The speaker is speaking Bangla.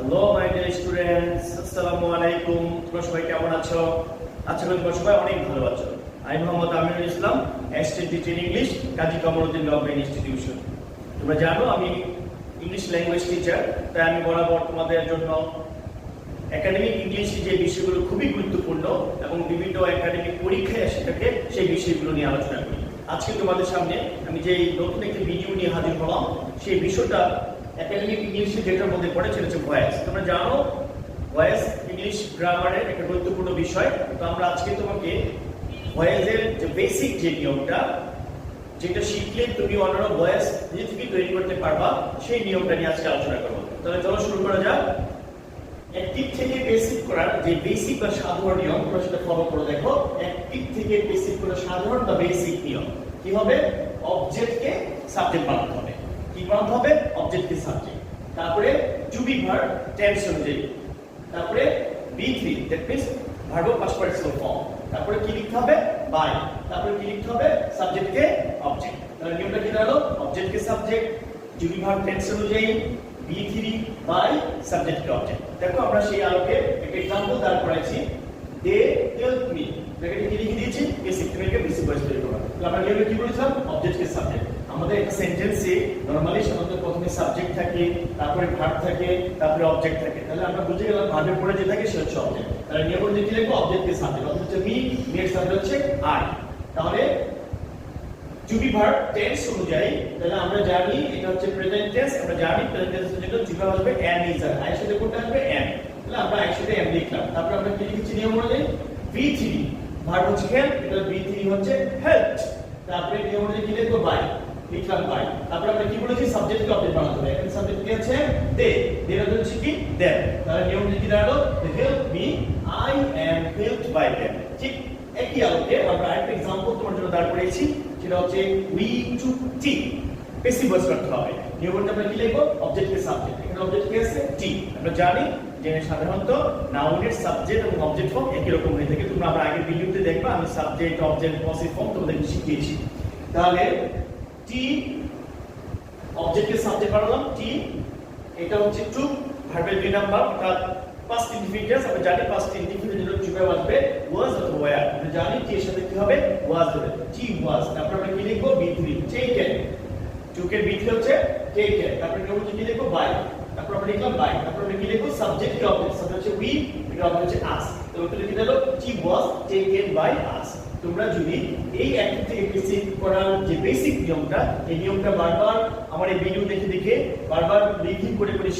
হ্যালো মাই ডিয়ার স্টুডেন্টস, আসসালামু আলাইকুম। তোমরা সবাই কেমন আছো? আশা করি তোমরা সবাই অনেক ভালো আছো। আমি Mohammad Aminul Islam, assistant teacher English, কাজী কামরুদ্দিন গভর্নমেন্ট ইনস্টিটিউশন। তোমরা জানো আমি ইংলিশ ল্যাঙ্গুয়েজ টিচার, তাই আমি বরাবর তোমাদের জন্য একাডেমিক ইংলিশে যে বিষয়গুলো খুবই গুরুত্বপূর্ণ এবং বিভিন্ন একাডেমিক পরীক্ষায় এসে থাকে সেই বিষয়গুলো নিয়ে আলোচনা করি। আজকে তোমাদের সামনে আমি যে নতুন একটি ভিডিও নিয়ে হাজির হলাম, সেই বিষয়টা একাডেমিক ইংলিশে যেটার মধ্যে পড়ে সেটা হচ্ছে ভয়েস। তোমরা জানো ভয়েস ইংলিশ গ্রামারের একটা গুরুত্বপূর্ণ বিষয়। তো আমরা আজকে তোমাকে ভয়েসের যে বেসিক যে নিয়মটা, যেটা শিখলে তুমি অন্যান্য ভয়েস নিজে থেকে তৈরি করতে পারবা, সেই নিয়মটা নিয়ে আজকে আলোচনা করবো। তাহলে চলো শুরু করা যাক। অ্যাক্টিভ থেকে বেসিক করার যে বেসিক বা সাধারণ নিয়ম, তোমরা সেটা ফলো করে দেখো। অ্যাক্টিভ থেকে বেসিক করার সাধারণ বা বেসিক নিয়ম কি হবে? অবজেক্টকে সাবজেক্ট বানাতে হবে। কি বানাতে হবে? অবজেক্টকে সাবজেক্ট। তারপরে টু বি ভার্ব টেন্স অনুযায়ী। তারপরে B3 that means verb past participle form. তারপরে কি লিখতে হবে? বাই। তারপরে কি লিখতে হবে? সাবজেক্টকে অবজেক্ট। তাহলে নিয়মটা কি দাঁড়ালো? অবজেক্টকে subject, to be verb tense অনুযায়ী, B3 বাই সাবজেক্টকে অবজেক্ট। দেখো আমরা সেই আলোকে একটা एग्जांपल দাঁড় করাইছি। They help me. ব্র্যাকেটে কি লিখে দিয়েছি? বেসিক। তুমি এটাকে বেসিক ভয়েস তৈরি করবে। তাহলে আমরা নিয়মে কি বলেছিলাম? অবজেক্টকে সাবজেক্ট। আমাদের একটা সেন্টেন্সে নরমালি সাধারণত প্রথমে সাবজেক্ট থাকে, তারপরে ভার্ব থাকে, তারপরে অবজেক্ট থাকে। তাহলে আমরা বুঝে গেলাম ভার্বের পরে যে থাকে সে হচ্ছে অবজেক্ট। তাহলে নিয়ম অনুযায়ী কি লিখবো? অবজেক্টকে সাবজেক্ট। অর্থাৎ হচ্ছে মি, মি এর সাবজেক্ট হচ্ছে আই। তাহলে টু বি ভার্ব টেন্স অনুযায়ী তাহলে আমরা জানি এটা হচ্ছে প্রেজেন্ট টেন্স। আমরা জানি প্রেজেন্ট টেন্সের জন্য জিভা আসবে এম ইজ আর, আই এর সাথে কোনটা আসবে? এম। তাহলে আমরা আই এর সাথে এম লিখলাম। তারপর আমরা কি লিখেছি নিয়ম অনুযায়ী? V3 ভার্ব হচ্ছে হেল্প, এটা V3 হচ্ছে হেল্পড। তারপরে নিয়ম অনুযায়ী কি লিখবো? বাই। লিখলাম বাই। তারপর আমরা কি বলেছি? সাবজেক্টকে অবজেক্ট বানাতে হবে। এখানে সাবজেক্ট কি আছে? দে। দে এর হচ্ছে কি? দেম। তাহলে নিয়ম অনুযায়ী কি দাঁড়ালো? Help me, I am helped by them. ঠিক একই আলোকে আমরা আরেকটা एग्जांपल তোমার জন্য দাঁড় করিয়েছি, সেটা হচ্ছে we took tea। Passive voice করতে হবে। নিয়মটা আমরা কি লিখবো? অবজেক্টকে সাবজেক্ট। এখানে অবজেক্ট কি আছে? টি। আমরা জানি যে সাধারণত নাউনের সাবজেক্ট এবং অবজেক্ট ফর্ম একই রকম হয়ে থাকে। তোমরা আমার আগের ভিডিওতে দেখবা আমি সাবজেক্ট, অবজেক্ট, পসিভ ফর্ম তোমাদেরকে শিখিয়েছি। তাহলে টি অবজেক্টকে সাবজেক্ট বানালাম টি। এটা হচ্ছে টু ভার্বের 2 নাম্বার, অর্থাৎ past indefinite। আমরা জানি past indefinite এর জন্য কি ভাবে আসবে? was অথবা were। আমরা জানি টি এর সাথে কি হবে? was হবে। টি was। তারপর আমরা কি লিখবো? B3 taken। took এর B3 হচ্ছে taken। তারপর নিয়ম কি লিখবো? by। তারপর আমরা লিখলাম by। তারপর আমরা কি লিখবো? সাবজেক্ট কে অবজেক্ট। সাবজেক্ট হচ্ছে we, এটা অবজেক্ট হচ্ছে us। তো উত্তর কি হলো? টি was taken by us। তোমরা যদি এই অ্যাক্টিভ থেকে বেসিক করার যে বেসিক নিয়মটা, এই নিয়মটা বারবার আমার এই ভিডিও দেখে দেখে বারবার রিভিউ করে করে